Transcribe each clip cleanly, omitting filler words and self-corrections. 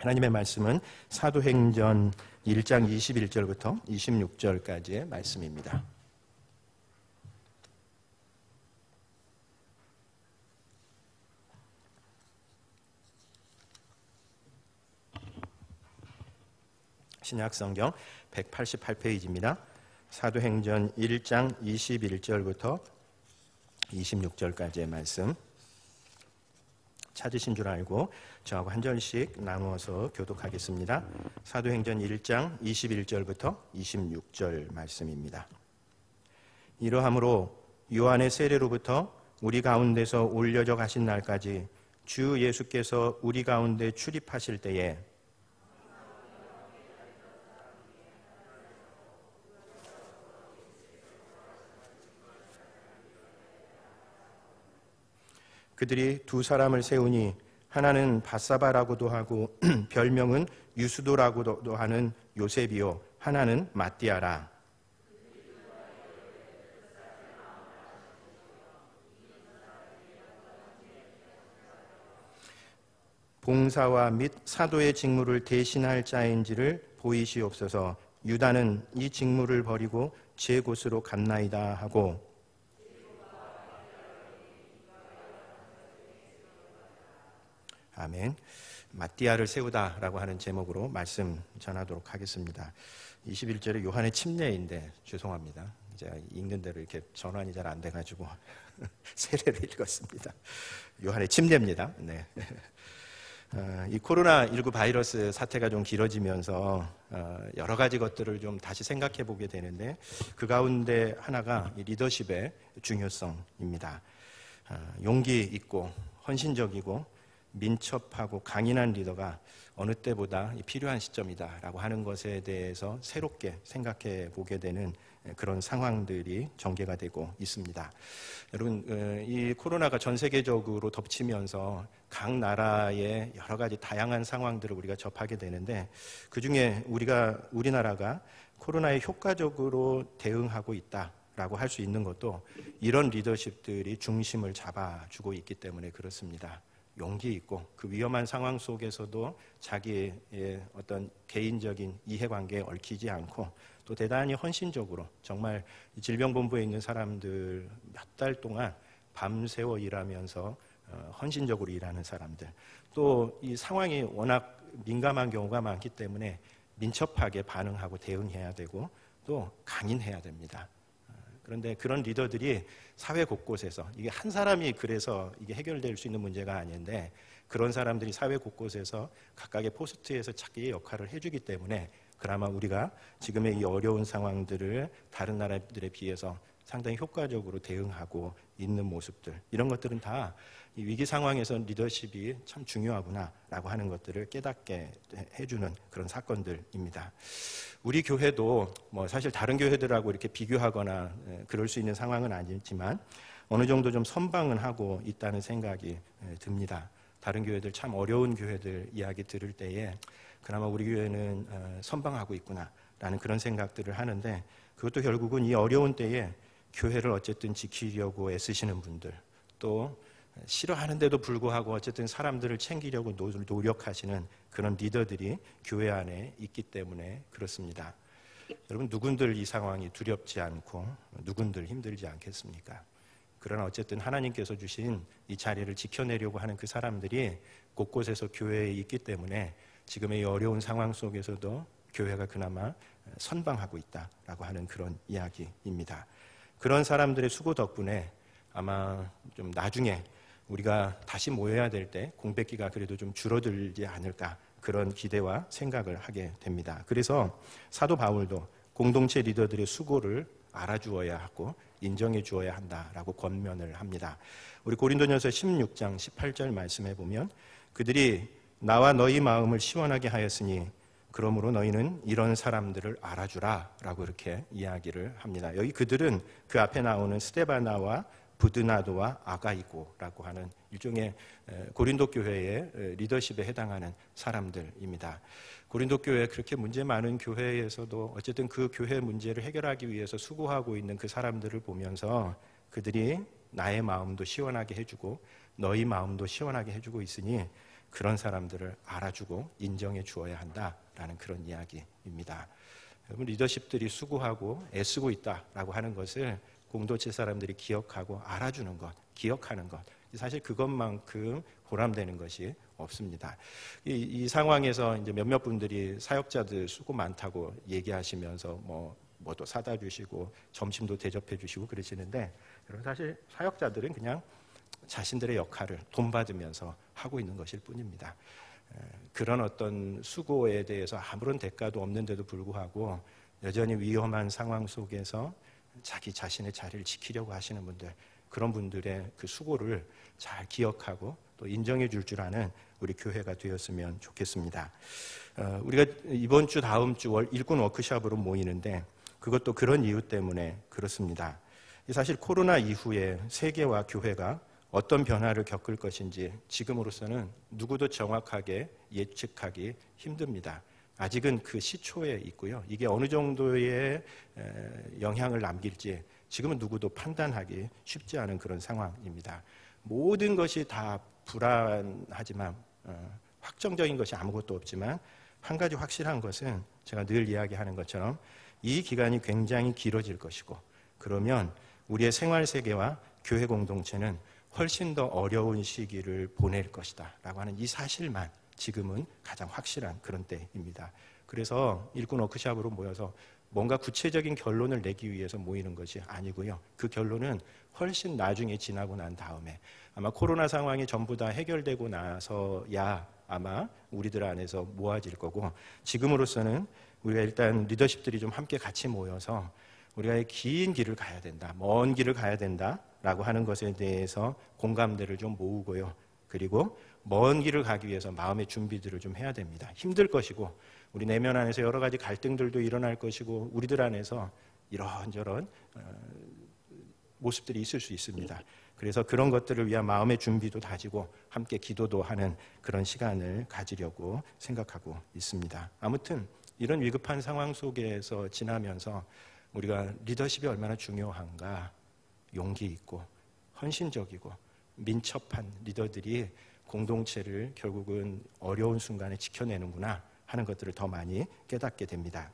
하나님의 말씀은 사도행전 1장 21절부터 26절까지의 말씀입니다. 신약성경 188페이지입니다. 사도행전 1장 21절부터 26절까지의 말씀 찾으신 줄 알고 저하고 한 절씩 나누어서 교독하겠습니다. 사도행전 1장 21절부터 26절 말씀입니다. 이러함으로 요한의 세례로부터 우리 가운데서 올려져 가신 날까지 주 예수께서 우리 가운데 출입하실 때에 그들이 두 사람을 세우니 하나는 바사바라고도 하고 별명은 유수도라고도 하는 요셉이요 하나는 마띠아라. 봉사와 및 사도의 직무를 대신할 자인지를 보이시옵소서. 유다는 이 직무를 버리고 제 곳으로 갔나이다 하고 아멘. 마띠아를 세우다라고 하는 제목으로 말씀 전하도록 하겠습니다. 21절에 요한의 침례인데 죄송합니다. 제가 읽는 대로 이렇게 전환이 잘 안 돼가지고 세례를 읽었습니다. 요한의 침례입니다. 네. 이 코로나19 바이러스 사태가 좀 길어지면서 여러 가지 것들을 좀 다시 생각해 보게 되는데 그 가운데 하나가 이 리더십의 중요성입니다. 용기 있고 헌신적이고 민첩하고 강인한 리더가 어느 때보다 필요한 시점이다라고 하는 것에 대해서 새롭게 생각해 보게 되는 그런 상황들이 전개가 되고 있습니다. 여러분, 이 코로나가 전 세계적으로 덮치면서 각 나라의 여러 가지 다양한 상황들을 우리가 접하게 되는데 그중에 우리나라가 코로나에 효과적으로 대응하고 있다라고 할 수 있는 것도 이런 리더십들이 중심을 잡아주고 있기 때문에 그렇습니다. 용기 있고 그 위험한 상황 속에서도 자기의 어떤 개인적인 이해관계에 얽히지 않고 또 대단히 헌신적으로 정말 질병본부에 있는 사람들 몇 달 동안 밤새워 일하면서 헌신적으로 일하는 사람들 또 이 상황이 워낙 민감한 경우가 많기 때문에 민첩하게 반응하고 대응해야 되고 또 강인해야 됩니다. 그런데 그런 리더들이 사회 곳곳에서 이게 한 사람이 그래서 이게 해결될 수 있는 문제가 아닌데 그런 사람들이 사회 곳곳에서 각각의 포스트에서 자기의 역할을 해주기 때문에 그나마 우리가 지금의 이 어려운 상황들을 다른 나라들에 비해서 상당히 효과적으로 대응하고 있는 모습들 이런 것들은 다 이 위기 상황에서 리더십이 참 중요하구나라고 하는 것들을 깨닫게 해주는 그런 사건들입니다. 우리 교회도 뭐 사실 다른 교회들하고 이렇게 비교하거나 그럴 수 있는 상황은 아니지만 어느 정도 좀 선방은 하고 있다는 생각이 듭니다. 다른 교회들 참 어려운 교회들 이야기 들을 때에 그나마 우리 교회는 선방하고 있구나라는 그런 생각들을 하는데 그것도 결국은 이 어려운 때에 교회를 어쨌든 지키려고 애쓰시는 분들 또 싫어하는데도 불구하고 어쨌든 사람들을 챙기려고 노력하시는 그런 리더들이 교회 안에 있기 때문에 그렇습니다. 여러분 누군들 이 상황이 두렵지 않고 누군들 힘들지 않겠습니까? 그러나 어쨌든 하나님께서 주신 이 자리를 지켜내려고 하는 그 사람들이 곳곳에서 교회에 있기 때문에 지금의 이 어려운 상황 속에서도 교회가 그나마 선방하고 있다라고 하는 그런 이야기입니다. 그런 사람들의 수고 덕분에 아마 좀 나중에 우리가 다시 모여야 될 때 공백기가 그래도 좀 줄어들지 않을까 그런 기대와 생각을 하게 됩니다. 그래서 사도 바울도 공동체 리더들의 수고를 알아주어야 하고 인정해 주어야 한다라고 권면을 합니다. 우리 고린도전서 16장 18절 말씀해 보면 그들이 나와 너희 마음을 시원하게 하였으니 그러므로 너희는 이런 사람들을 알아주라 라고 이렇게 이야기를 합니다. 여기 그들은 그 앞에 나오는 스데바나와 부드나도와 아가이고라고 하는 일종의 고린도 교회의 리더십에 해당하는 사람들입니다. 고린도 교회 그렇게 문제 많은 교회에서도 어쨌든 그 교회 문제를 해결하기 위해서 수고하고 있는 그 사람들을 보면서 그들이 나의 마음도 시원하게 해주고 너희 마음도 시원하게 해주고 있으니 그런 사람들을 알아주고 인정해 주어야 한다라는 그런 이야기입니다. 여러분, 리더십들이 수고하고 애쓰고 있다라고 하는 것을 공동체 사람들이 기억하고 알아주는 것, 기억하는 것, 사실 그것만큼 보람되는 것이 없습니다. 이 상황에서 이제 몇몇 분들이 사역자들 수고 많다고 얘기하시면서 뭐도 사다 주시고 점심도 대접해 주시고 그러시는데, 여러분, 사실 사역자들은 그냥 자신들의 역할을 돈 받으면서 하고 있는 것일 뿐입니다. 그런 어떤 수고에 대해서 아무런 대가도 없는데도 불구하고 여전히 위험한 상황 속에서 자기 자신의 자리를 지키려고 하시는 분들, 그런 분들의 그 수고를 잘 기억하고 또 인정해 줄 아는 우리 교회가 되었으면 좋겠습니다. 우리가 이번 주 다음 주 일꾼 워크숍으로 모이는데 그것도 그런 이유 때문에 그렇습니다. 사실 코로나 이후에 세계와 교회가 어떤 변화를 겪을 것인지 지금으로서는 누구도 정확하게 예측하기 힘듭니다. 아직은 그 시초에 있고요. 이게 어느 정도의 영향을 남길지 지금은 누구도 판단하기 쉽지 않은 그런 상황입니다. 모든 것이 다 불안하지만, 확정적인 것이 아무것도 없지만 한 가지 확실한 것은 제가 늘 이야기하는 것처럼 이 기간이 굉장히 길어질 것이고, 그러면 우리의 생활 세계와 교회 공동체는 훨씬 더 어려운 시기를 보낼 것이다 라고 하는 이 사실만 지금은 가장 확실한 그런 때입니다. 그래서 일꾼 워크숍으로 모여서 뭔가 구체적인 결론을 내기 위해서 모이는 것이 아니고요. 그 결론은 훨씬 나중에 지나고 난 다음에 아마 코로나 상황이 전부 다 해결되고 나서야 아마 우리들 안에서 모아질 거고, 지금으로서는 우리가 일단 리더십들이 좀 함께 같이 모여서 우리가 긴 길을 가야 된다, 먼 길을 가야 된다라고 하는 것에 대해서 공감대를 좀 모으고요. 그리고 먼 길을 가기 위해서 마음의 준비들을 좀 해야 됩니다. 힘들 것이고, 우리 내면 안에서 여러 가지 갈등들도 일어날 것이고, 우리들 안에서 이런저런 모습들이 있을 수 있습니다. 그래서 그런 것들을 위한 마음의 준비도 다지고 함께 기도도 하는 그런 시간을 가지려고 생각하고 있습니다. 아무튼 이런 위급한 상황 속에서 지나면서 우리가 리더십이 얼마나 중요한가, 용기 있고 헌신적이고 민첩한 리더들이 공동체를 결국은 어려운 순간에 지켜내는구나 하는 것들을 더 많이 깨닫게 됩니다.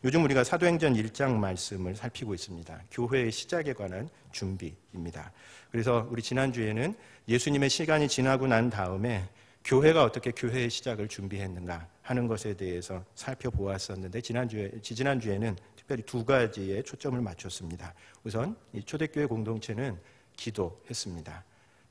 요즘 우리가 사도행전 1장 말씀을 살피고 있습니다. 교회의 시작에 관한 준비입니다. 그래서 우리 지난주에는 예수님의 시간이 지나고 난 다음에 교회가 어떻게 교회의 시작을 준비했는가 하는 것에 대해서 살펴보았었는데, 지난주에는 특별히 두 가지에 초점을 맞췄습니다. 우선 이 초대교회 공동체는 기도했습니다.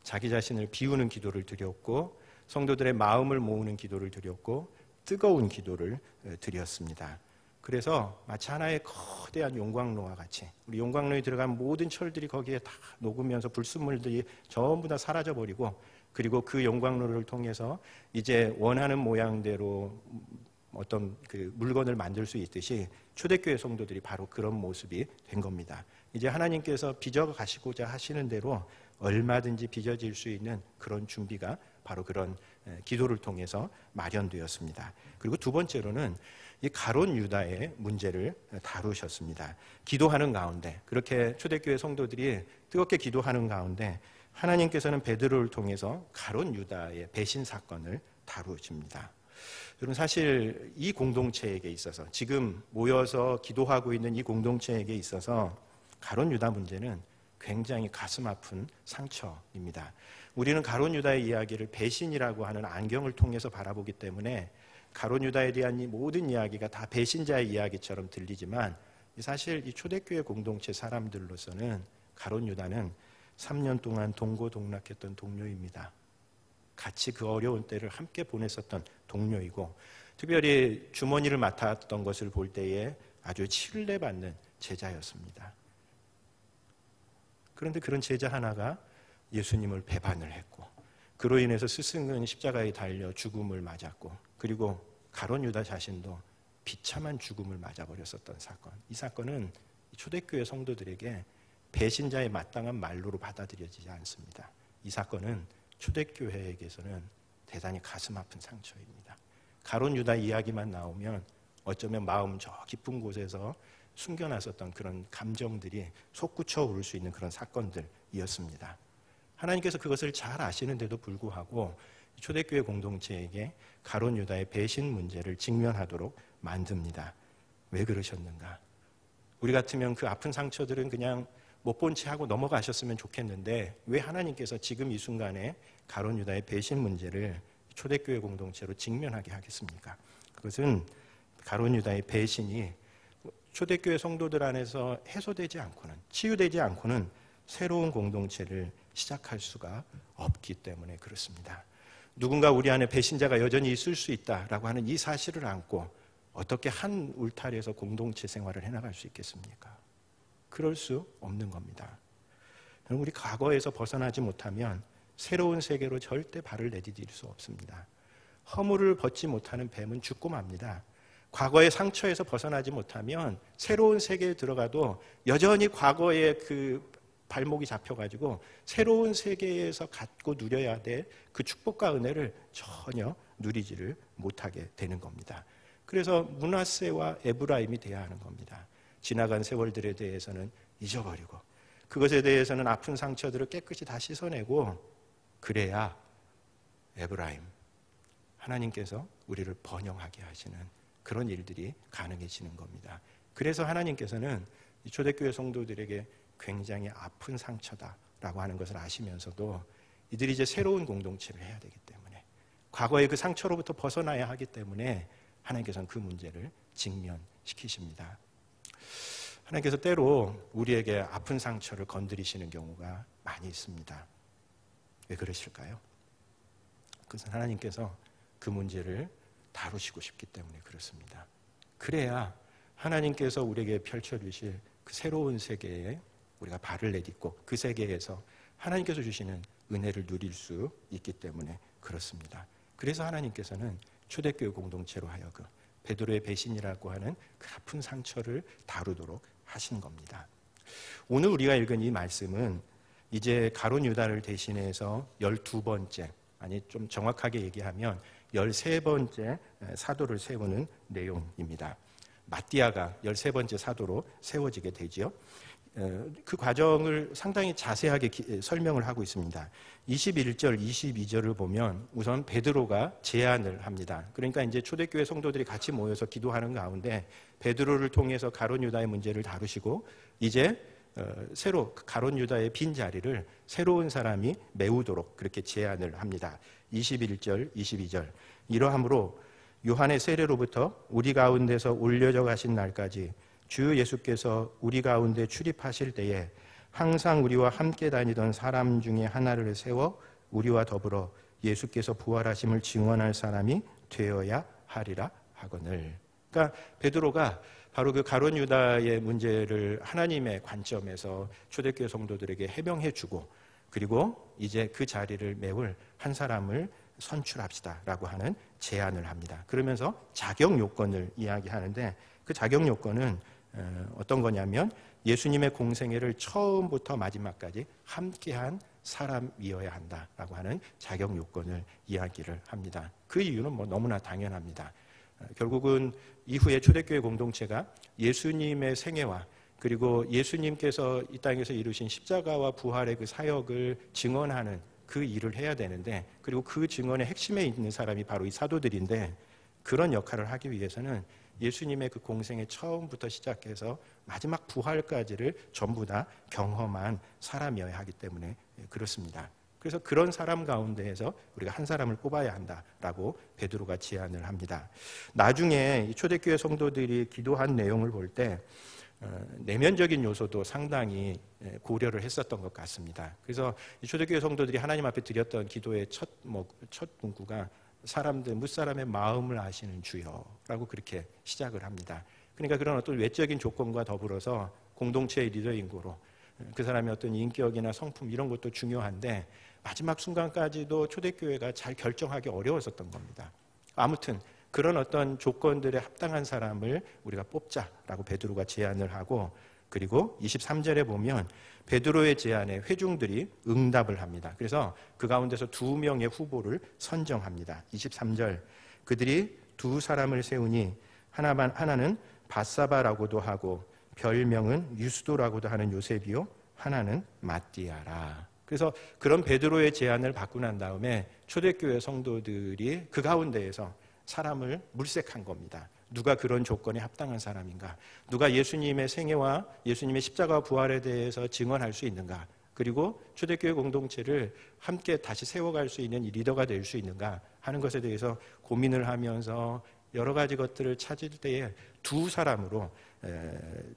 자기 자신을 비우는 기도를 드렸고, 성도들의 마음을 모으는 기도를 드렸고, 뜨거운 기도를 드렸습니다. 그래서 마치 하나의 거대한 용광로와 같이 우리 용광로에 들어간 모든 철들이 거기에 다 녹으면서 불순물들이 전부 다 사라져버리고, 그리고 그 용광로를 통해서 이제 원하는 모양대로 어떤 그 물건을 만들 수 있듯이 초대교회 성도들이 바로 그런 모습이 된 겁니다. 이제 하나님께서 빚어 가시고자 하시는 대로 얼마든지 빚어질 수 있는 그런 준비가 바로 그런 기도를 통해서 마련되었습니다. 그리고 두 번째로는 이 가룟 유다의 문제를 다루셨습니다. 기도하는 가운데, 그렇게 초대교회 성도들이 뜨겁게 기도하는 가운데 하나님께서는 베드로를 통해서 가룟 유다의 배신 사건을 다루십니다. 여러분, 사실 이 공동체에게 있어서, 지금 모여서 기도하고 있는 이 공동체에게 있어서 가룟 유다 문제는 굉장히 가슴 아픈 상처입니다. 우리는 가룟 유다의 이야기를 배신이라고 하는 안경을 통해서 바라보기 때문에 가룟 유다에 대한 이 모든 이야기가 다 배신자의 이야기처럼 들리지만, 사실 이 초대교회 공동체 사람들로서는 가룟 유다는 3년 동안 동고동락했던 동료입니다. 같이 그 어려운 때를 함께 보냈었던 동료이고, 특별히 주머니를 맡았던 것을 볼 때에 아주 신뢰받는 제자였습니다. 그런데 그런 제자 하나가 예수님을 배반을 했고, 그로 인해서 스승은 십자가에 달려 죽음을 맞았고, 그리고 가룟 유다 자신도 비참한 죽음을 맞아버렸었던 사건. 이 사건은 초대교회 성도들에게 배신자의 마땅한 말로로 받아들여지지 않습니다. 이 사건은 초대교회에게서는 대단히 가슴 아픈 상처입니다. 가룟 유다 이야기만 나오면 어쩌면 마음 저 깊은 곳에서 숨겨놨었던 그런 감정들이 솟구쳐 오를 수 있는 그런 사건들이었습니다. 하나님께서 그것을 잘 아시는데도 불구하고 초대교회 공동체에게 가룟 유다의 배신 문제를 직면하도록 만듭니다. 왜 그러셨는가? 우리 같으면 그 아픈 상처들은 그냥 못 본 채 하고 넘어가셨으면 좋겠는데 왜 하나님께서 지금 이 순간에 가룟 유다의 배신 문제를 초대교회 공동체로 직면하게 하겠습니까? 그것은 가룟 유다의 배신이 초대교회 성도들 안에서 해소되지 않고는, 치유되지 않고는 새로운 공동체를 시작할 수가 없기 때문에 그렇습니다. 누군가 우리 안에 배신자가 여전히 있을 수 있다라고 하는 이 사실을 안고 어떻게 한 울타리에서 공동체 생활을 해나갈 수 있겠습니까? 그럴 수 없는 겁니다. 우리 과거에서 벗어나지 못하면 새로운 세계로 절대 발을 내디딜 수 없습니다. 허물을 벗지 못하는 뱀은 죽고 맙니다. 과거의 상처에서 벗어나지 못하면 새로운 세계에 들어가도 여전히 과거의 그 발목이 잡혀가지고 새로운 세계에서 갖고 누려야 될 그 축복과 은혜를 전혀 누리지를 못하게 되는 겁니다. 그래서 므낫세와 에브라임이 돼야 하는 겁니다. 지나간 세월들에 대해서는 잊어버리고 그것에 대해서는 아픈 상처들을 깨끗이 다 씻어내고 그래야 에브라임, 하나님께서 우리를 번영하게 하시는 그런 일들이 가능해지는 겁니다. 그래서 하나님께서는 이 초대교회 성도들에게 굉장히 아픈 상처다라고 하는 것을 아시면서도 이들이 이제 새로운 공동체를 해야 되기 때문에 과거의 그 상처로부터 벗어나야 하기 때문에 하나님께서는 그 문제를 직면시키십니다. 하나님께서 때로 우리에게 아픈 상처를 건드리시는 경우가 많이 있습니다. 왜 그러실까요? 그것은 하나님께서 그 문제를 다루시고 싶기 때문에 그렇습니다. 그래야 하나님께서 우리에게 펼쳐주실 그 새로운 세계에 우리가 발을 내딛고 그 세계에서 하나님께서 주시는 은혜를 누릴 수 있기 때문에 그렇습니다. 그래서 하나님께서는 초대교회 공동체로 하여금 베드로의 배신이라고 하는 그 아픈 상처를 다루도록 하신 겁니다. 오늘 우리가 읽은 이 말씀은 이제 가룟 유다를 대신해서 12번째, 아니 좀 정확하게 얘기하면 13번째 사도를 세우는 내용입니다. 마띠아가 13번째 사도로 세워지게 되지요. 그 과정을 상당히 자세하게 설명을 하고 있습니다. 21절, 22절을 보면 우선 베드로가 제안을 합니다. 그러니까 이제 초대교회 성도들이 같이 모여서 기도하는 가운데 베드로를 통해서 가룟 유다의 문제를 다루시고 이제 새로 가룟 유다의 빈 자리를 새로운 사람이 메우도록 그렇게 제안을 합니다. 21절, 22절. 이러함으로 요한의 세례로부터 우리 가운데서 올려져 가신 날까지 주 예수께서 우리 가운데 출입하실 때에 항상 우리와 함께 다니던 사람 중에 하나를 세워 우리와 더불어 예수께서 부활하심을 증언할 사람이 되어야 하리라 하거늘. 그러니까 베드로가 바로 그 가룟 유다의 문제를 하나님의 관점에서 초대교회 성도들에게 해명해주고 그리고 이제 그 자리를 메울 한 사람을 선출합시다라고 하는 제안을 합니다. 그러면서 자격 요건을 이야기하는데 그 자격 요건은 어떤 거냐면 예수님의 공생애를 처음부터 마지막까지 함께한 사람이어야 한다라고 하는 자격 요건을 이야기를 합니다. 그 이유는 뭐 너무나 당연합니다. 결국은 이후에 초대교회 공동체가 예수님의 생애와 그리고 예수님께서 이 땅에서 이루신 십자가와 부활의 그 사역을 증언하는 그 일을 해야 되는데 그리고 그 증언의 핵심에 있는 사람이 바로 이 사도들인데 그런 역할을 하기 위해서는 예수님의 그 공생의 처음부터 시작해서 마지막 부활까지를 전부 다 경험한 사람이어야 하기 때문에 그렇습니다. 그래서 그런 사람 가운데에서 우리가 한 사람을 뽑아야 한다라고 베드로가 제안을 합니다. 나중에 이 초대교회 성도들이 기도한 내용을 볼 때 내면적인 요소도 상당히 고려를 했었던 것 같습니다. 그래서 이 초대교회 성도들이 하나님 앞에 드렸던 기도의 첫 문구가 사람들 무사람의 마음을 아시는 주여라고 그렇게 시작을 합니다. 그러니까 그런 어떤 외적인 조건과 더불어서 공동체의 리더인고로 그 사람의 어떤 인격이나 성품 이런 것도 중요한데 마지막 순간까지도 초대교회가 잘 결정하기 어려웠었던 겁니다. 아무튼 그런 어떤 조건들에 합당한 사람을 우리가 뽑자라고 베드로가 제안을 하고 그리고 23절에 보면 베드로의 제안에 회중들이 응답을 합니다. 그래서 그 가운데서 2명의 후보를 선정합니다. 23절 그들이 2사람을 세우니 하나는 바사바라고도 하고 별명은 유스도라고도 하는 요셉이요 하나는 마띠아라. 그래서 그런 베드로의 제안을 받고 난 다음에 초대교회 성도들이 그 가운데에서 사람을 물색한 겁니다. 누가 그런 조건에 합당한 사람인가? 누가 예수님의 생애와 예수님의 십자가 부활에 대해서 증언할 수 있는가? 그리고 초대교회 공동체를 함께 다시 세워갈 수 있는 리더가 될 수 있는가 하는 것에 대해서 고민을 하면서 여러 가지 것들을 찾을 때에 두 사람으로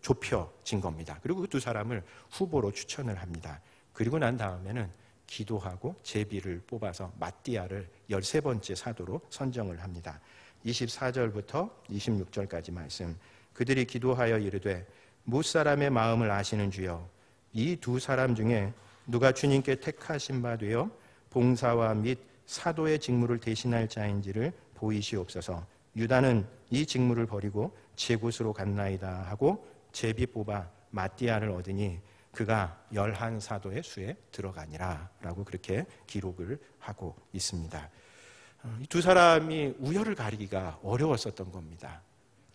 좁혀진 겁니다. 그리고 그 두 사람을 후보로 추천을 합니다. 그리고 난 다음에는 기도하고 제비를 뽑아서 마띠아를 13번째 사도로 선정을 합니다. 24절부터 26절까지 말씀. 그들이 기도하여 이르되 무사람의 마음을 아시는 주여, 이 두 사람 중에 누가 주님께 택하신 바 되어 봉사와 및 사도의 직무를 대신할 자인지를 보이시옵소서. 유다는 이 직무를 버리고 제 곳으로 갔나이다 하고 제비 뽑아 마띠아를 얻으니 그가 11사도의 수에 들어가니라 라고 그렇게 기록을 하고 있습니다. 이 두 사람이 우열을 가리기가 어려웠었던 겁니다.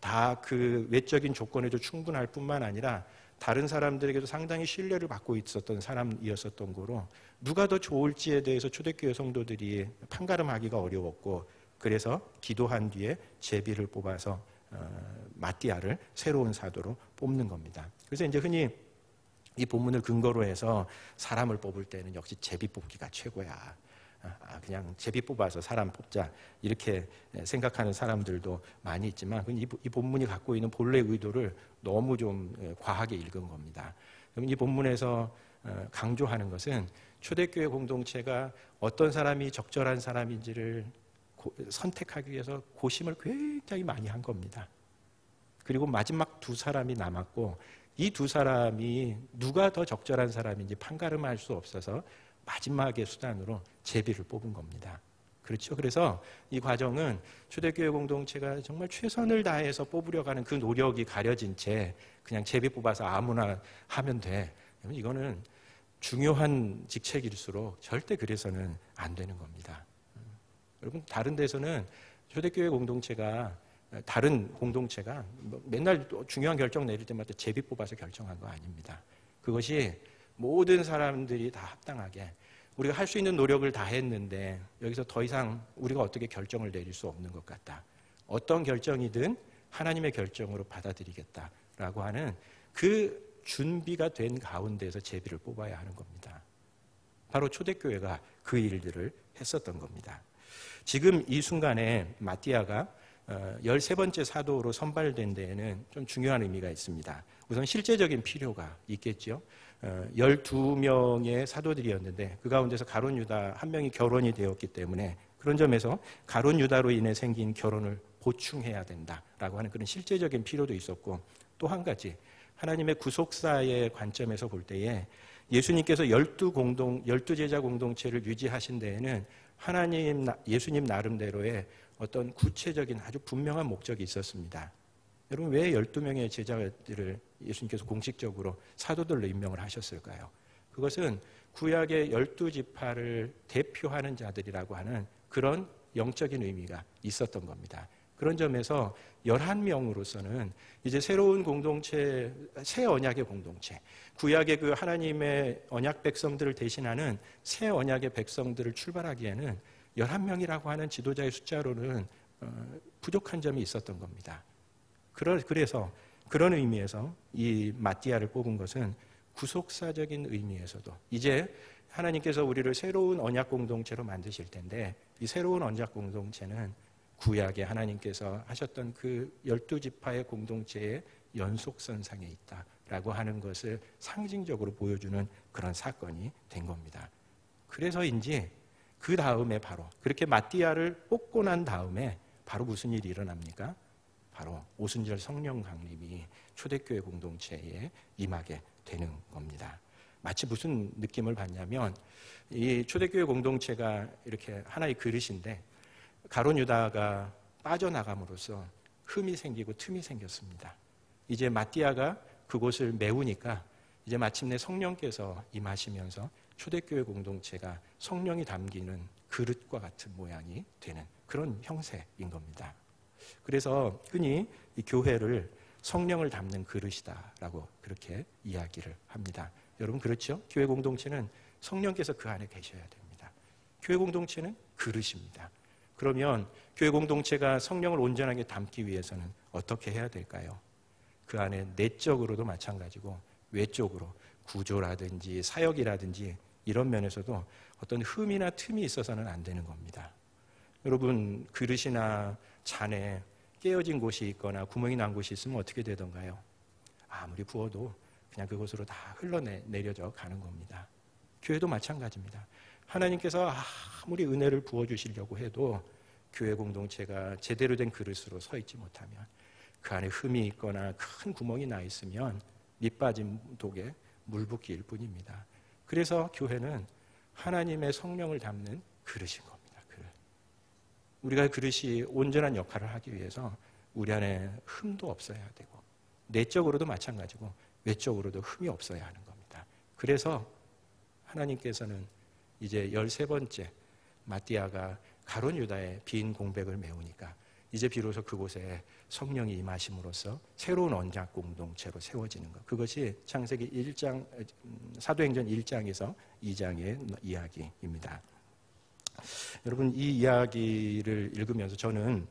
다 그 외적인 조건에도 충분할 뿐만 아니라 다른 사람들에게도 상당히 신뢰를 받고 있었던 사람이었었던 거로 누가 더 좋을지에 대해서 초대교회 성도들이 판가름하기가 어려웠고, 그래서 기도한 뒤에 제비를 뽑아서 마띠아를 새로운 사도로 뽑는 겁니다. 그래서 이제 흔히 이 본문을 근거로 해서 사람을 뽑을 때는 역시 제비 뽑기가 최고야. 그냥 제비 뽑아서 사람 뽑자 이렇게 생각하는 사람들도 많이 있지만 이 본문이 갖고 있는 본래 의도를 너무 좀 과하게 읽은 겁니다. 이 본문에서 강조하는 것은 초대교회 공동체가 어떤 사람이 적절한 사람인지를 선택하기 위해서 고심을 굉장히 많이 한 겁니다. 그리고 마지막 두 사람이 남았고 이 두 사람이 누가 더 적절한 사람인지 판가름할 수 없어서 마지막의 수단으로 제비를 뽑은 겁니다. 그렇죠. 그래서 이 과정은 초대교회 공동체가 정말 최선을 다해서 뽑으려고 하는 그 노력이 가려진 채 그냥 제비 뽑아서 아무나 하면 돼. 이거는 중요한 직책일수록 절대 그래서는 안 되는 겁니다. 여러분, 다른 데서는 초대교회 공동체가 다른 공동체가 맨날 중요한 결정 내릴 때마다 제비 뽑아서 결정한 거 아닙니다. 그것이 모든 사람들이 다 합당하게 우리가 할 수 있는 노력을 다 했는데 여기서 더 이상 우리가 어떻게 결정을 내릴 수 없는 것 같다. 어떤 결정이든 하나님의 결정으로 받아들이겠다라고 하는 그 준비가 된 가운데서 제비를 뽑아야 하는 겁니다. 바로 초대교회가 그 일들을 했었던 겁니다. 지금 이 순간에 마띠아가 13번째 사도로 선발된 데에는 좀 중요한 의미가 있습니다. 우선 실제적인 필요가 있겠죠. 12명의 사도들이었는데 그 가운데서 가룟 유다 한 명이 결혼이 되었기 때문에 그런 점에서 가룟 유다로 인해 생긴 결혼을 보충해야 된다라고 하는 그런 실제적인 필요도 있었고, 또 한 가지 하나님의 구속사의 관점에서 볼 때에 예수님께서 12제자 공동체를 유지하신 데에는 예수님 나름대로의 어떤 구체적인 아주 분명한 목적이 있었습니다. 여러분, 왜 12명의 제자들을 예수님께서 공식적으로 사도들로 임명을 하셨을까요? 그것은 구약의 12지파를 대표하는 자들이라고 하는 그런 영적인 의미가 있었던 겁니다. 그런 점에서 11명으로서는 이제 새로운 공동체, 새 언약의 공동체, 구약의 그 하나님의 언약 백성들을 대신하는 새 언약의 백성들을 출발하기에는 11명이라고 하는 지도자의 숫자로는 부족한 점이 있었던 겁니다. 그래서 그런 의미에서 이 마띠아를 뽑은 것은 구속사적인 의미에서도 이제 하나님께서 우리를 새로운 언약 공동체로 만드실 텐데 이 새로운 언약 공동체는 구약에 하나님께서 하셨던 그 12지파의 공동체의 연속선상에 있다라고 하는 것을 상징적으로 보여주는 그런 사건이 된 겁니다. 그래서인지 그 다음에 바로 그렇게 마띠아를 뽑고 난 다음에 바로 무슨 일이 일어납니까? 바로 오순절 성령 강림이 초대교회 공동체에 임하게 되는 겁니다. 마치 무슨 느낌을 받냐면 이 초대교회 공동체가 이렇게 하나의 그릇인데 가룟 유다가 빠져나감으로써 흠이 생기고 틈이 생겼습니다. 이제 마띠아가 그곳을 메우니까 이제 마침내 성령께서 임하시면서 초대교회 공동체가 성령이 담기는 그릇과 같은 모양이 되는 그런 형세인 겁니다. 그래서 흔히 이 교회를 성령을 담는 그릇이다라고 그렇게 이야기를 합니다. 여러분, 그렇죠? 교회 공동체는 성령께서 그 안에 계셔야 됩니다. 교회 공동체는 그릇입니다. 그러면 교회 공동체가 성령을 온전하게 담기 위해서는 어떻게 해야 될까요? 그 안에 내적으로도 마찬가지고 외적으로 구조라든지 사역이라든지 이런 면에서도 어떤 흠이나 틈이 있어서는 안 되는 겁니다. 여러분, 그릇이나 잔에 깨어진 곳이 있거나 구멍이 난 곳이 있으면 어떻게 되던가요? 아무리 부어도 그냥 그곳으로 다 흘러내려져 가는 겁니다. 교회도 마찬가지입니다. 하나님께서 아무리 은혜를 부어주시려고 해도 교회 공동체가 제대로 된 그릇으로 서 있지 못하면, 그 안에 흠이 있거나 큰 구멍이 나 있으면 밑빠진 독에 물 붓기일 뿐입니다. 그래서 교회는 하나님의 성령을 담는 그릇인 겁니다. 우리가 그릇이 온전한 역할을 하기 위해서 우리 안에 흠도 없어야 되고, 내적으로도 마찬가지고 외적으로도 흠이 없어야 하는 겁니다. 그래서 하나님께서는 이제 13번째 마띠아가 가룟 유다의 빈 공백을 메우니까 이제 비로소 그곳에 성령이 임하심으로써 새로운 언약 공동체로 세워지는 것. 그것이 창세기 1장, 사도행전 1장에서 2장의 이야기입니다. 여러분, 이 이야기를 읽으면서 저는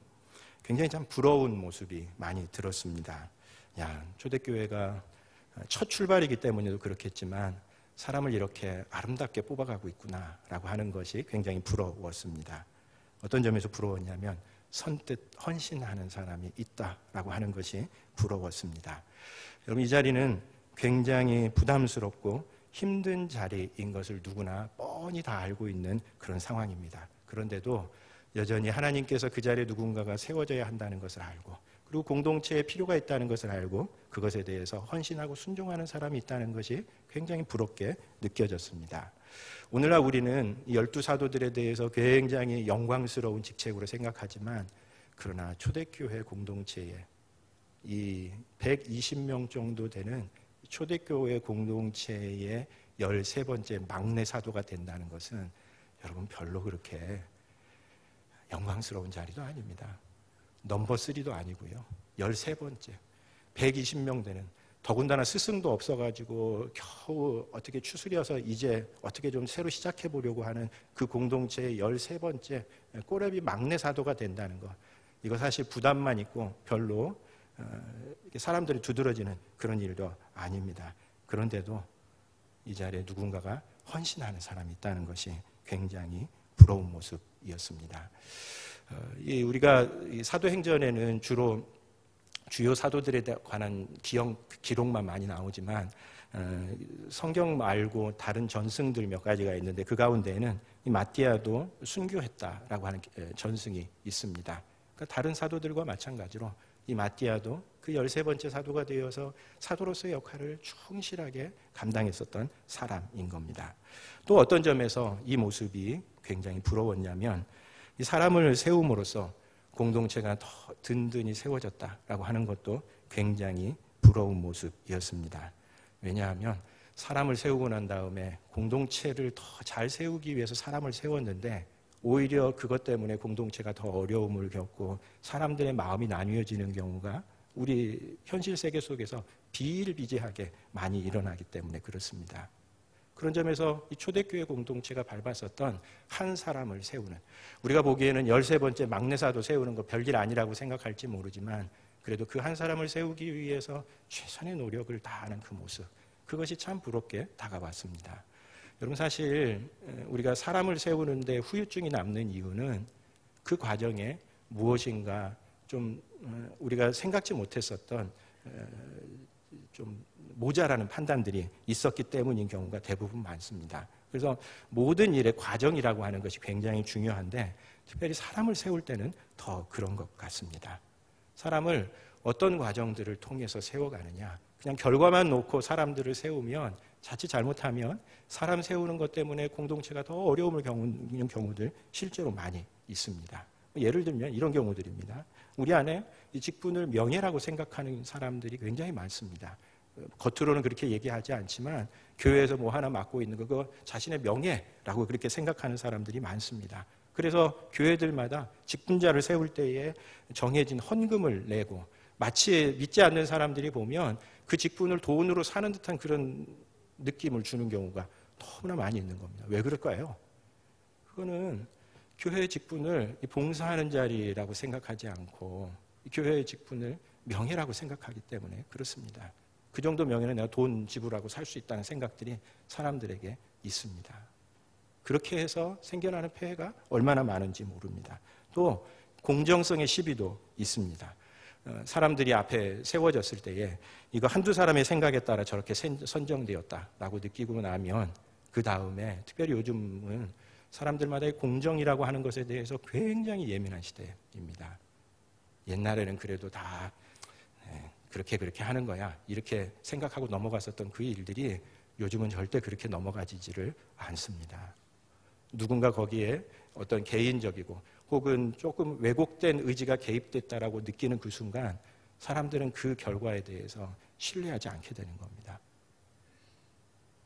굉장히 참 부러운 모습이 많이 들었습니다. 초대교회가 첫 출발이기 때문에도 그렇겠지만 사람을 이렇게 아름답게 뽑아가고 있구나라고 하는 것이 굉장히 부러웠습니다. 어떤 점에서 부러웠냐면 선뜻 헌신하는 사람이 있다라고 하는 것이 부러웠습니다. 여러분, 이 자리는 굉장히 부담스럽고 힘든 자리인 것을 누구나 뻔히 다 알고 있는 그런 상황입니다. 그런데도 여전히 하나님께서 그 자리에 누군가가 세워져야 한다는 것을 알고, 그리고 공동체에 필요가 있다는 것을 알고 그것에 대해서 헌신하고 순종하는 사람이 있다는 것이 굉장히 부럽게 느껴졌습니다. 오늘날 우리는 이 12사도들에 대해서 굉장히 영광스러운 직책으로 생각하지만, 그러나 초대교회 공동체에 이 120명 정도 되는 초대교회 공동체의 13번째 막내 사도가 된다는 것은 여러분 별로 그렇게 영광스러운 자리도 아닙니다. 넘버 3도 아니고요. 13번째 120명 되는, 더군다나 스승도 없어가지고 겨우 어떻게 추스려서 이제 어떻게 좀 새로 시작해 보려고 하는 그 공동체의 13번째 꼬레비 막내 사도가 된다는 것, 이거 사실 부담만 있고 별로 사람들이 두드러지는 그런 일도 아닙니다. 그런데도 이 자리에 누군가가 헌신하는 사람이 있다는 것이 굉장히 부러운 모습이었습니다. 우리가 사도행전에는 주로 주요 사도들에 관한 기록만 많이 나오지만 성경 말고 다른 전승들 몇 가지가 있는데 그 가운데에는 이 마띠아도 순교했다라고 하는 전승이 있습니다. 그러니까 다른 사도들과 마찬가지로 이 마띠아도 그 13번째 사도가 되어서 사도로서의 역할을 충실하게 감당했었던 사람인 겁니다. 또 어떤 점에서 이 모습이 굉장히 부러웠냐면, 이 사람을 세움으로써 공동체가 더 든든히 세워졌다라고 하는 것도 굉장히 부러운 모습이었습니다. 왜냐하면 사람을 세우고 난 다음에 공동체를 더 잘 세우기 위해서 사람을 세웠는데 오히려 그것 때문에 공동체가 더 어려움을 겪고 사람들의 마음이 나뉘어지는 경우가 우리 현실 세계 속에서 비일비재하게 많이 일어나기 때문에 그렇습니다. 그런 점에서 이 초대교회 공동체가 밟았었던 한 사람을 세우는, 우리가 보기에는 13번째 막내사도 세우는 거 별일 아니라고 생각할지 모르지만 그래도 그 한 사람을 세우기 위해서 최선의 노력을 다하는 그 모습, 그것이 참 부럽게 다가왔습니다. 여러분, 사실 우리가 사람을 세우는데 후유증이 남는 이유는 그 과정에 무엇인가 좀 우리가 생각지 못했었던 좀 모자라는 판단들이 있었기 때문인 경우가 대부분 많습니다. 그래서 모든 일의 과정이라고 하는 것이 굉장히 중요한데 특별히 사람을 세울 때는 더 그런 것 같습니다. 사람을 어떤 과정들을 통해서 세워가느냐, 그냥 결과만 놓고 사람들을 세우면 자칫 잘못하면 사람 세우는 것 때문에 공동체가 더 어려움을 겪는 경우들 실제로 많이 있습니다. 예를 들면 이런 경우들입니다. 우리 안에 이 직분을 명예라고 생각하는 사람들이 굉장히 많습니다. 겉으로는 그렇게 얘기하지 않지만 교회에서 뭐 하나 맡고 있는 거 그거 자신의 명예라고 그렇게 생각하는 사람들이 많습니다. 그래서 교회들마다 직분자를 세울 때에 정해진 헌금을 내고, 마치 믿지 않는 사람들이 보면 그 직분을 돈으로 사는 듯한 그런 느낌을 주는 경우가 너무나 많이 있는 겁니다. 왜 그럴까요? 그거는 교회의 직분을 봉사하는 자리라고 생각하지 않고 교회의 직분을 명예라고 생각하기 때문에 그렇습니다. 그 정도 명예는 내가 돈 지불하고 살 수 있다는 생각들이 사람들에게 있습니다. 그렇게 해서 생겨나는 폐해가 얼마나 많은지 모릅니다. 또 공정성의 시비도 있습니다. 사람들이 앞에 세워졌을 때에 이거 한두 사람의 생각에 따라 저렇게 선정되었다라고 느끼고 나면 그 다음에 특별히 요즘은 사람들마다의 공정이라고 하는 것에 대해서 굉장히 예민한 시대입니다. 옛날에는 그래도 다 그렇게 하는 거야 이렇게 생각하고 넘어갔었던 그 일들이 요즘은 절대 그렇게 넘어가지를 않습니다. 누군가 거기에 어떤 개인적이고 혹은 조금 왜곡된 의지가 개입됐다라고 느끼는 그 순간 사람들은 그 결과에 대해서 신뢰하지 않게 되는 겁니다.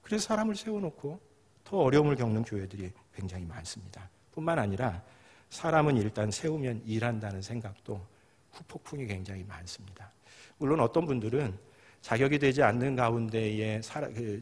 그래서 사람을 세워놓고 더 어려움을 겪는 교회들이 굉장히 많습니다. 뿐만 아니라 사람은 일단 세우면 일한다는 생각도 후폭풍이 굉장히 많습니다. 물론 어떤 분들은 자격이 되지 않는 가운데에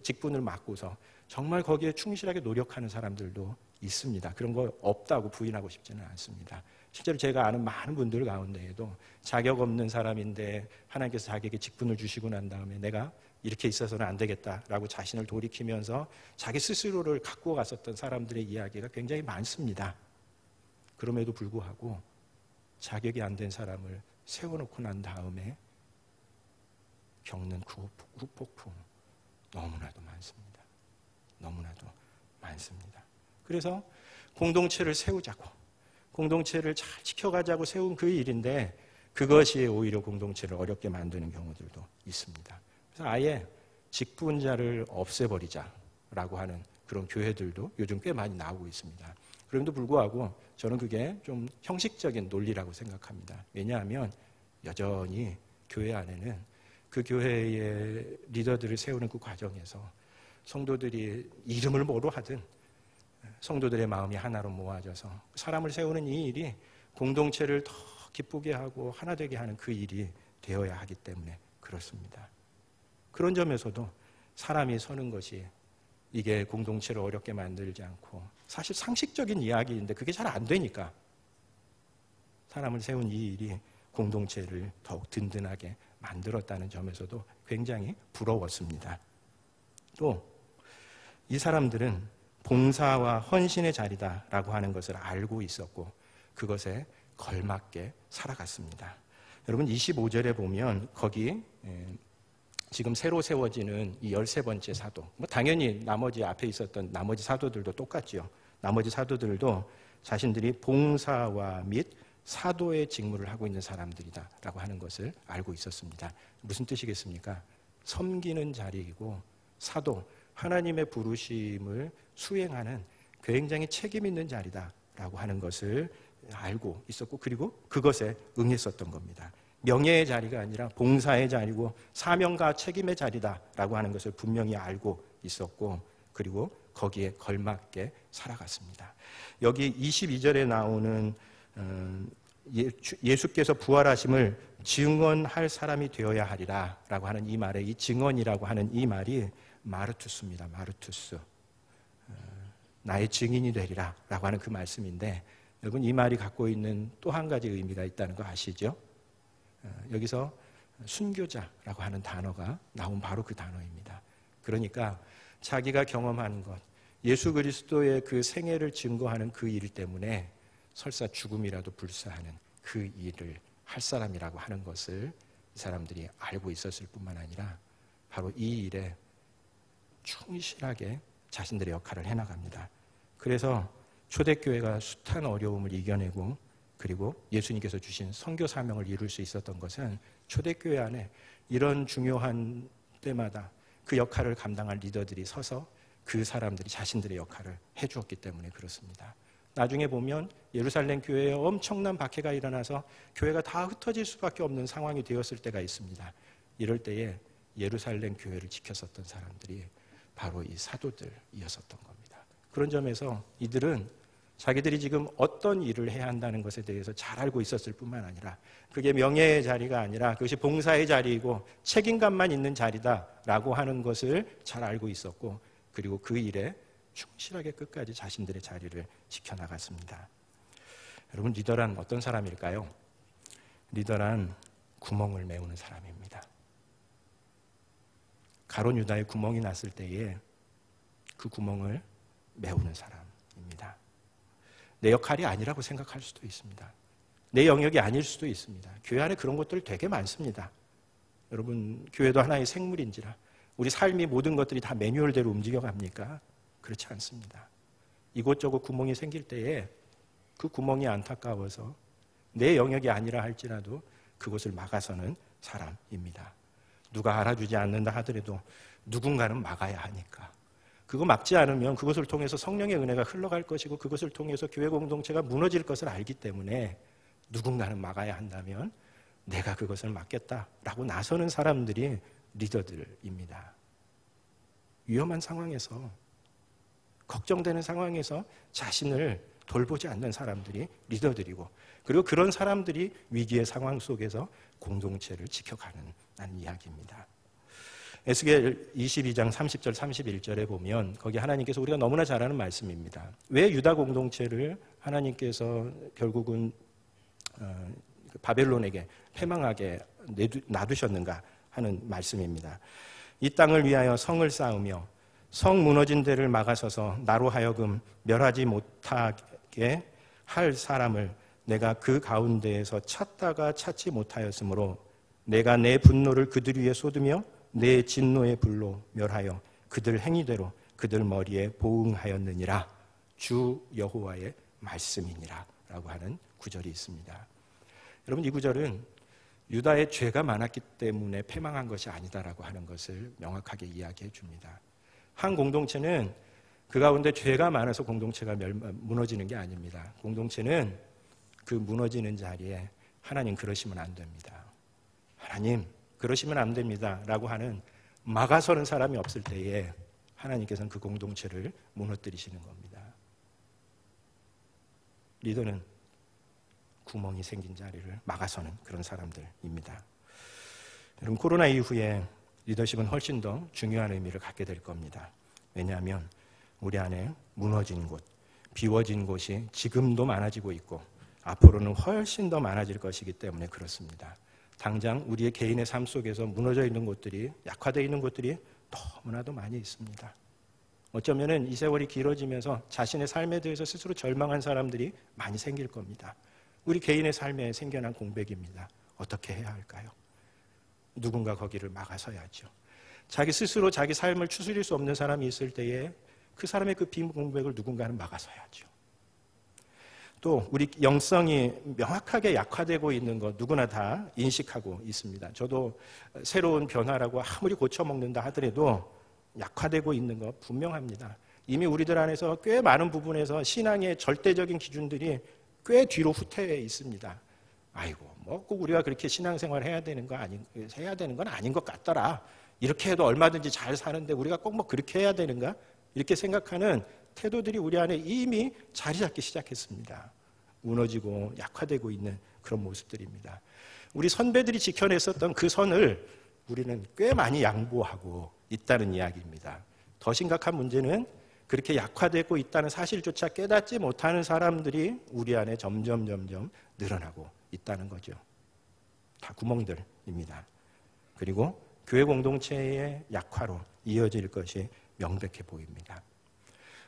직분을 맡고서 정말 거기에 충실하게 노력하는 사람들도 있습니다. 그런 거 없다고 부인하고 싶지는 않습니다. 실제로 제가 아는 많은 분들 가운데에도 자격 없는 사람인데 하나님께서 자기에게 직분을 주시고 난 다음에 내가 이렇게 있어서는 안 되겠다라고 자신을 돌이키면서 자기 스스로를 갖고 갔었던 사람들의 이야기가 굉장히 많습니다. 그럼에도 불구하고 자격이 안 된 사람을 세워놓고 난 다음에 겪는 그 후폭풍 너무나도 많습니다. 너무나도 많습니다. 그래서 공동체를 세우자고 공동체를 잘 지켜가자고 세운 그 일인데 그것이 오히려 공동체를 어렵게 만드는 경우들도 있습니다. 그래서 아예 직분자를 없애버리자라고 하는 그런 교회들도 요즘 꽤 많이 나오고 있습니다. 그럼에도 불구하고 저는 그게 좀 형식적인 논리라고 생각합니다. 왜냐하면 여전히 교회 안에는 그 교회의 리더들을 세우는 그 과정에서 성도들이 이름을 뭐로 하든 성도들의 마음이 하나로 모아져서 사람을 세우는 이 일이 공동체를 더 기쁘게 하고 하나 되게 하는 그 일이 되어야 하기 때문에 그렇습니다. 그런 점에서도 사람이 서는 것이 이게 공동체를 어렵게 만들지 않고 사실 상식적인 이야기인데 그게 잘 안 되니까 사람을 세운 이 일이 공동체를 더욱 든든하게 만들었다는 점에서도 굉장히 부러웠습니다. 또 이 사람들은 봉사와 헌신의 자리다라고 하는 것을 알고 있었고 그것에 걸맞게 살아갔습니다. 여러분 25절에 보면 거기 지금 새로 세워지는 이 13번째 사도 당연히 나머지 앞에 있었던 나머지 사도들도 똑같죠. 나머지 사도들도 자신들이 봉사와 및 사도의 직무를 하고 있는 사람들이다라고 하는 것을 알고 있었습니다. 무슨 뜻이겠습니까? 섬기는 자리이고 사도, 하나님의 부르심을 수행하는 굉장히 책임 있는 자리다라고 하는 것을 알고 있었고 그리고 그것에 응했었던 겁니다. 명예의 자리가 아니라 봉사의 자리고 사명과 책임의 자리다라고 하는 것을 분명히 알고 있었고 그리고 거기에 걸맞게 살아갔습니다. 여기 22절에 나오는 예수께서 부활하심을 증언할 사람이 되어야 하리라 라고 하는 이 말에 이 증언이라고 하는 이 말이 마르투스입니다. 마르투스. 나의 증인이 되리라 라고 하는 그 말씀인데 여러분 이 말이 갖고 있는 또 한 가지 의미가 있다는 거 아시죠? 여기서 순교자라고 하는 단어가 나온 바로 그 단어입니다. 그러니까 자기가 경험하는 것, 예수 그리스도의 그 생애를 증거하는 그 일 때문에 설사 죽음이라도 불사하는 그 일을 할 사람이라고 하는 것을 이 사람들이 알고 있었을 뿐만 아니라 바로 이 일에 충실하게 자신들의 역할을 해나갑니다. 그래서 초대교회가 숱한 어려움을 이겨내고 그리고 예수님께서 주신 선교 사명을 이룰 수 있었던 것은 초대교회 안에 이런 중요한 때마다 그 역할을 감당할 리더들이 서서 그 사람들이 자신들의 역할을 해주었기 때문에 그렇습니다. 나중에 보면 예루살렘 교회에 엄청난 박해가 일어나서 교회가 다 흩어질 수밖에 없는 상황이 되었을 때가 있습니다. 이럴 때에 예루살렘 교회를 지켰었던 사람들이 바로 이 사도들이었었던 겁니다. 그런 점에서 이들은 자기들이 지금 어떤 일을 해야 한다는 것에 대해서 잘 알고 있었을 뿐만 아니라 그게 명예의 자리가 아니라 그것이 봉사의 자리이고 책임감만 있는 자리다라고 하는 것을 잘 알고 있었고 그리고 그 일에 충실하게 끝까지 자신들의 자리를 지켜나갔습니다. 여러분, 리더란 어떤 사람일까요? 리더란 구멍을 메우는 사람입니다. 가룟 유다에 구멍이 났을 때에 그 구멍을 메우는 사람입니다. 내 역할이 아니라고 생각할 수도 있습니다. 내 영역이 아닐 수도 있습니다. 교회 안에 그런 것들 되게 많습니다. 여러분, 교회도 하나의 생물인지라 우리 삶이 모든 것들이 다 매뉴얼대로 움직여갑니까? 그렇지 않습니다. 이곳저곳 구멍이 생길 때에 그 구멍이 안타까워서 내 영역이 아니라 할지라도 그것을 막아서는 사람입니다. 누가 알아주지 않는다 하더라도 누군가는 막아야 하니까. 그거 막지 않으면 그것을 통해서 성령의 은혜가 흘러갈 것이고 그것을 통해서 교회 공동체가 무너질 것을 알기 때문에 누군가는 막아야 한다면 내가 그것을 막겠다라고 나서는 사람들이 리더들입니다. 위험한 상황에서, 걱정되는 상황에서 자신을 돌보지 않는 사람들이 리더들이고, 그리고 그런 사람들이 위기의 상황 속에서 공동체를 지켜가는 이야기입니다. 에스겔 22장 30절 31절에 보면 거기 하나님께서 우리가 너무나 잘 아는 말씀입니다. 왜 유다 공동체를 하나님께서 결국은 바벨론에게 패망하게 놔두셨는가 하는 말씀입니다. 이 땅을 위하여 성을 쌓으며 성 무너진 데를 막아서서 나로 하여금 멸하지 못하게 할 사람을 내가 그 가운데에서 찾다가 찾지 못하였으므로 내가 내 분노를 그들 위에 쏟으며 내 진노의 불로 멸하여 그들 행위대로 그들 머리에 보응하였느니라. 주 여호와의 말씀이니라 라고 하는 구절이 있습니다. 여러분, 이 구절은 유다의 죄가 많았기 때문에 패망한 것이 아니다라고 하는 것을 명확하게 이야기해 줍니다. 한 공동체는 그 가운데 죄가 많아서 공동체가 무너지는 게 아닙니다. 공동체는 그 무너지는 자리에 하나님 그러시면 안 됩니다. 하나님 그러시면 안 됩니다 라고 하는 막아서는 사람이 없을 때에 하나님께서는 그 공동체를 무너뜨리시는 겁니다. 리더는 구멍이 생긴 자리를 막아서는 그런 사람들입니다. 여러분, 코로나 이후에 리더십은 훨씬 더 중요한 의미를 갖게 될 겁니다. 왜냐하면 우리 안에 무너진 곳, 비워진 곳이 지금도 많아지고 있고 앞으로는 훨씬 더 많아질 것이기 때문에 그렇습니다. 당장 우리의 개인의 삶 속에서 무너져 있는 곳들이, 약화되어 있는 곳들이 너무나도 많이 있습니다. 어쩌면 이 세월이 길어지면서 자신의 삶에 대해서 스스로 절망한 사람들이 많이 생길 겁니다. 우리 개인의 삶에 생겨난 공백입니다. 어떻게 해야 할까요? 누군가 거기를 막아서야죠. 자기 스스로 자기 삶을 추스릴 수 없는 사람이 있을 때에 그 사람의 그 빈 공백을 누군가는 막아서야죠. 또 우리 영성이 명확하게 약화되고 있는 것 누구나 다 인식하고 있습니다. 저도 새로운 변화라고 아무리 고쳐먹는다 하더라도 약화되고 있는 것 분명합니다. 이미 우리들 안에서 꽤 많은 부분에서 신앙의 절대적인 기준들이 꽤 뒤로 후퇴해 있습니다. 아이고, 뭐 꼭 우리가 그렇게 신앙생활 해야 되는 건 아닌 것 같더라. 이렇게 해도 얼마든지 잘 사는데 우리가 꼭 뭐 그렇게 해야 되는가? 이렇게 생각하는 태도들이 우리 안에 이미 자리 잡기 시작했습니다. 무너지고 약화되고 있는 그런 모습들입니다. 우리 선배들이 지켜냈었던 그 선을 우리는 꽤 많이 양보하고 있다는 이야기입니다. 더 심각한 문제는 그렇게 약화되고 있다는 사실조차 깨닫지 못하는 사람들이 우리 안에 점점 늘어나고 있다는 거죠. 다 구멍들입니다. 그리고 교회 공동체의 약화로 이어질 것이 명백해 보입니다.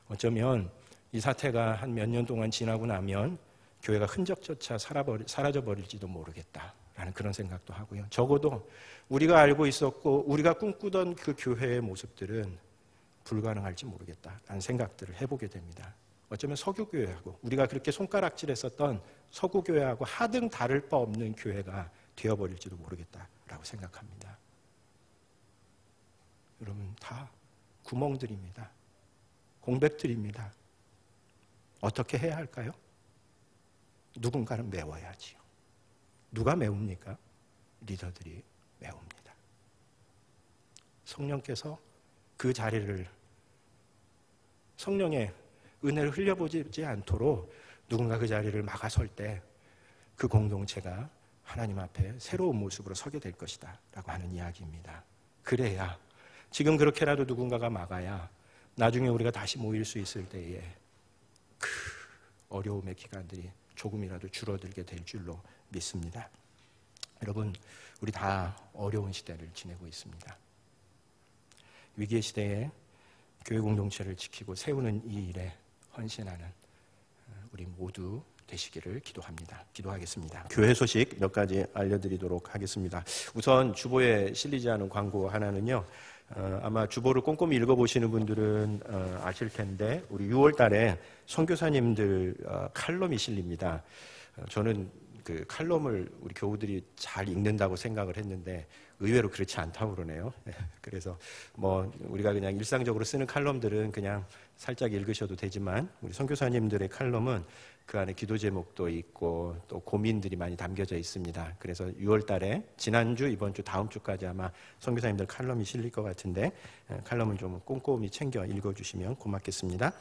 어쩌면 이 사태가 한 몇 년 동안 지나고 나면 교회가 흔적조차 사라져버릴지도 모르겠다라는 그런 생각도 하고요. 적어도 우리가 알고 있었고 우리가 꿈꾸던 그 교회의 모습들은 불가능할지 모르겠다라는 생각들을 해보게 됩니다. 어쩌면 서구교회하고 우리가 그렇게 손가락질했었던 서구교회하고 하등 다를 바 없는 교회가 되어버릴지도 모르겠다라고 생각합니다. 여러분, 다 구멍들입니다. 공백들입니다. 어떻게 해야 할까요? 누군가는 메워야지요. 누가 메웁니까? 리더들이 메웁니다. 성령께서 그 자리를, 성령의 은혜를 흘려보지 않도록 누군가 그 자리를 막아설 때 그 공동체가 하나님 앞에 새로운 모습으로 서게 될 것이다 라고 하는 이야기입니다. 그래야, 지금 그렇게라도 누군가가 막아야 나중에 우리가 다시 모일 수 있을 때에 그 어려움의 기간들이 조금이라도 줄어들게 될 줄로 믿습니다. 여러분, 우리 다 어려운 시대를 지내고 있습니다. 위기의 시대에 교회 공동체를 지키고 세우는 이 일에 헌신하는 우리 모두 되시기를 기도합니다. 기도하겠습니다. 교회 소식 몇 가지 알려드리도록 하겠습니다. 우선 주보에 실리지 않은 광고 하나는요. 아마 주보를 꼼꼼히 읽어보시는 분들은 아실 텐데 우리 6월 달에 선교사님들 칼럼이 실립니다. 저는 그 칼럼을 우리 교우들이 잘 읽는다고 생각을 했는데 의외로 그렇지 않다고 그러네요. 그래서 뭐 우리가 그냥 일상적으로 쓰는 칼럼들은 그냥 살짝 읽으셔도 되지만 우리 선교사님들의 칼럼은 그 안에 기도 제목도 있고 또 고민들이 많이 담겨져 있습니다. 그래서 6월 달에 지난주, 이번 주, 다음 주까지 아마 선교사님들 칼럼이 실릴 것 같은데 칼럼은 좀 꼼꼼히 챙겨 읽어주시면 고맙겠습니다.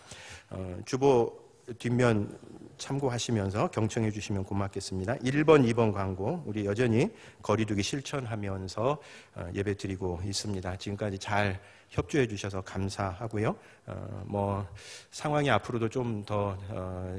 주보 뒷면 참고하시면서 경청해 주시면 고맙겠습니다. 1번, 2번 광고 우리 여전히 거리두기 실천하면서 예배 드리고 있습니다. 지금까지 잘 협조해 주셔서 감사하고요. 뭐 상황이 앞으로도 좀 더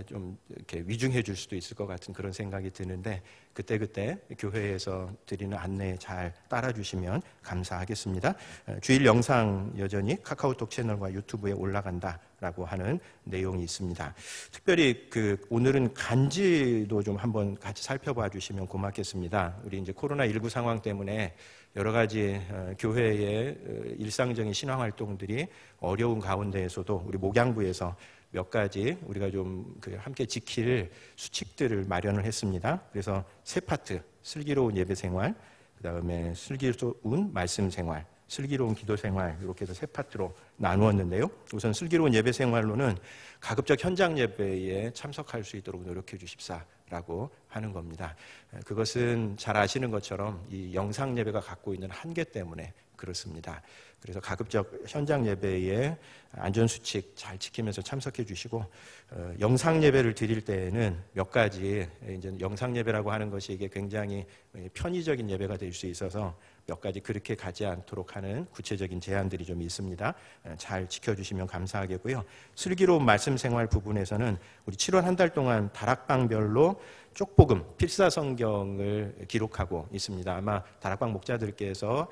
좀 이렇게 위중해 줄 수도 있을 것 같은 그런 생각이 드는데 그때 교회에서 드리는 안내에 잘 따라 주시면 감사하겠습니다. 주일 영상 여전히 카카오톡 채널과 유튜브에 올라간다라고 하는 내용이 있습니다. 특별히 오늘은 간지도 좀 한번 같이 살펴봐 주시면 고맙겠습니다. 우리 이제 코로나19 상황 때문에 여러 가지 교회의 일상적인 신앙 활동들이 어려운 가운데에서도 우리 목양부에서 몇 가지 우리가 좀 함께 지킬 수칙들을 마련을 했습니다. 그래서 세 파트, 슬기로운 예배 생활, 그 다음에 슬기로운 말씀 생활, 슬기로운 기도 생활 이렇게 해서 세 파트로 나누었는데요. 우선 슬기로운 예배 생활로는 가급적 현장 예배에 참석할 수 있도록 노력해 주십사라고 하는 겁니다. 그것은 잘 아시는 것처럼 이 영상 예배가 갖고 있는 한계 때문에 그렇습니다. 그래서 가급적 현장 예배에 안전수칙 잘 지키면서 참석해 주시고 영상 예배를 드릴 때에는 몇 가지 이제 영상 예배라고 하는 것이 이게 굉장히 편의적인 예배가 될 수 있어서 몇 가지 그렇게 가지 않도록 하는 구체적인 제안들이 좀 있습니다. 잘 지켜주시면 감사하겠고요. 슬기로운 말씀 생활 부분에서는 우리 7월 한 달 동안 다락방별로 쪽복음, 필사성경을 기록하고 있습니다. 아마 다락방 목자들께서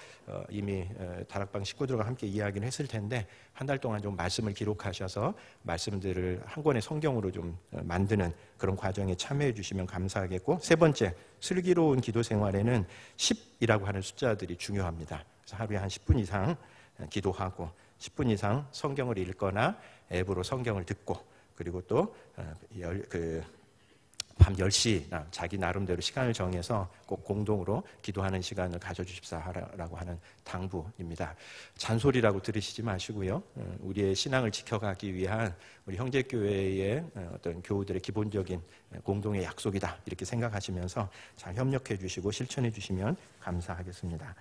이미 다락방 식구들과 함께 이야기를 했을 텐데 한 달 동안 좀 말씀을 기록하셔서 말씀들을 한 권의 성경으로 좀 만드는 그런 과정에 참여해 주시면 감사하겠고 세 번째, 슬기로운 기도 생활에는 10이라고 하는 숫자들이 중요합니다. 그래서 하루에 한 10분 이상 기도하고 10분 이상 성경을 읽거나 앱으로 성경을 듣고 그리고 또 밤 10시나 자기 나름대로 시간을 정해서 꼭 공동으로 기도하는 시간을 가져주십사라고 하는 당부입니다. 잔소리라고 들으시지 마시고요. 우리의 신앙을 지켜가기 위한 우리 형제교회의 어떤 교우들의 기본적인 공동의 약속이다 이렇게 생각하시면서 잘 협력해 주시고 실천해 주시면 감사하겠습니다.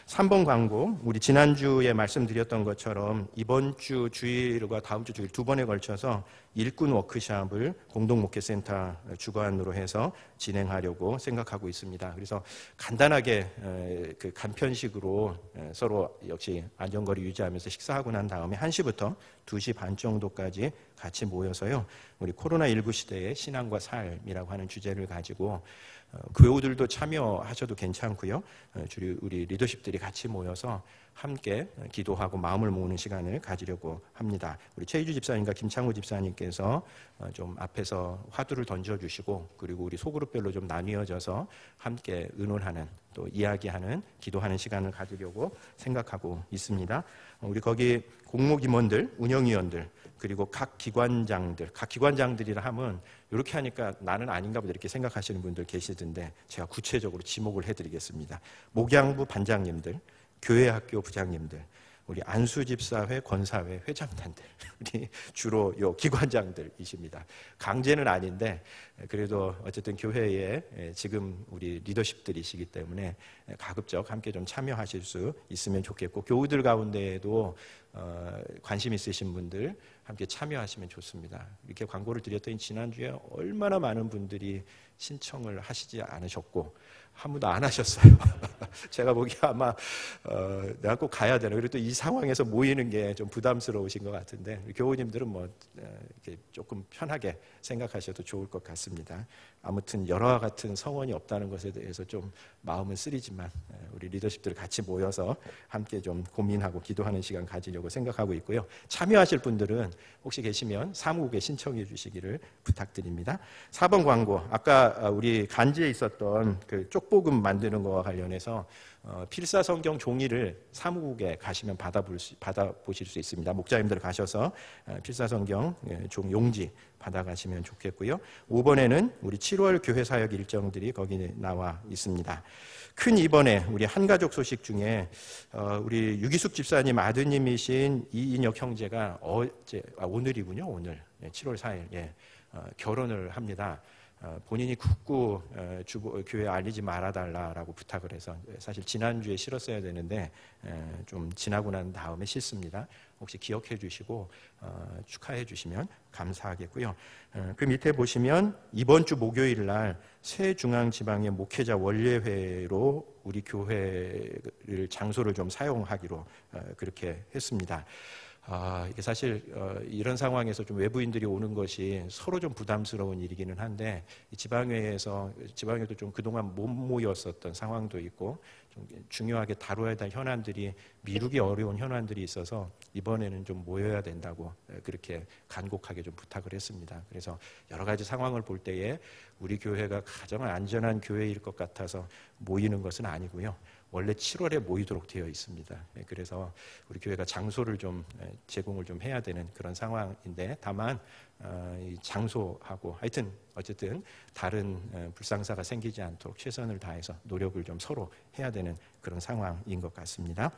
3번 광고, 우리 지난주에 말씀드렸던 것처럼 이번 주 주일과 다음 주 주일 두 번에 걸쳐서 일꾼 워크숍을 공동목회센터 주관으로 해서 진행하려고 생각하고 있습니다. 그래서 간단하게 간편식으로 서로 역시 안전거리 유지하면서 식사하고 난 다음에 1시부터 2시 반 정도까지 같이 모여서요. 우리 코로나19 시대의 신앙과 삶이라고 하는 주제를 가지고 교우들도 참여하셔도 괜찮고요. 우리 리더십들이 같이 모여서 함께 기도하고 마음을 모으는 시간을 가지려고 합니다. 우리 최희주 집사님과 김창우 집사님께서 좀 앞에서 화두를 던져주시고 그리고 우리 소그룹별로 좀 나뉘어져서 함께 의논하는 또 이야기하는 기도하는 시간을 가지려고 생각하고 있습니다. 우리 거기 공모김원들, 운영위원들 그리고 각 기관장들이라 하면 이렇게 하니까 나는 아닌가 보다 이렇게 생각하시는 분들 계시던데 제가 구체적으로 지목을 해드리겠습니다. 목양부 반장님들, 교회학교 부장님들, 우리 안수집사회, 권사회 회장단들, 우리 주로 요 기관장들이십니다. 강제는 아닌데 그래도 어쨌든 교회에 지금 우리 리더십들이시기 때문에 가급적 함께 좀 참여하실 수 있으면 좋겠고 교우들 가운데에도 관심 있으신 분들 함께 참여하시면 좋습니다. 이렇게 광고를 드렸더니 지난주에 얼마나 많은 분들이 신청을 하시지 않으셨고 한 분도 안 하셨어요. 제가 보기에 아마 내가 꼭 가야 되나. 그리고 또 이 상황에서 모이는 게 좀 부담스러우신 것 같은데 교우님들은 뭐 이렇게 조금 편하게 생각하셔도 좋을 것 같습니다. 아무튼 여러와 같은 성원이 없다는 것에 대해서 좀 마음은 쓰리지만 우리 리더십들 같이 모여서 함께 좀 고민하고 기도하는 시간 가지려고 생각하고 있고요. 참여하실 분들은 혹시 계시면 사무국에 신청해 주시기를 부탁드립니다. 4번 광고, 아까 우리 간지에 있었던 그 쪽복음 만드는 거와 관련해서 필사성경 종이를 사무국에 가시면 받아보실 수 있습니다. 목자님들 가셔서 필사성경 용지 받아가시면 좋겠고요. 5번에는 우리 7월 교회 사역 일정들이 거기 나와 있습니다. 큰 이번에 우리 한가족 소식 중에 우리 유기숙 집사님 아드님이신 이인혁 형제가 오늘이군요. 오늘 7월 4일 결혼을 합니다. 본인이 굳고 교회에 알리지 말아달라고 부탁을 해서 사실 지난주에 실었어야 되는데 좀 지나고 난 다음에 실습니다. 혹시 기억해 주시고 축하해 주시면 감사하겠고요. 그 밑에 보시면 이번 주 목요일 날 새중앙지방의 목회자 원례회로 우리 교회를 장소를 좀 사용하기로 그렇게 했습니다. 이게 사실 이런 상황에서 좀 외부인들이 오는 것이 서로 좀 부담스러운 일이기는 한데 지방에도 좀 그동안 못 모였었던 상황도 있고 좀 중요하게 다뤄야 될 현안들이 미루기 어려운 현안들이 있어서 이번에는 좀 모여야 된다고 그렇게 간곡하게 좀 부탁을 했습니다. 그래서 여러 가지 상황을 볼 때에 우리 교회가 가장 안전한 교회일 것 같아서 모이는 것은 아니고요. 원래 7월에 모이도록 되어 있습니다. 그래서 우리 교회가 장소를 좀 제공을 좀 해야 되는 그런 상황인데 다만 이 장소하고 하여튼 어쨌든 다른 불상사가 생기지 않도록 최선을 다해서 노력을 좀 서로 해야 되는 그런 상황인 것 같습니다.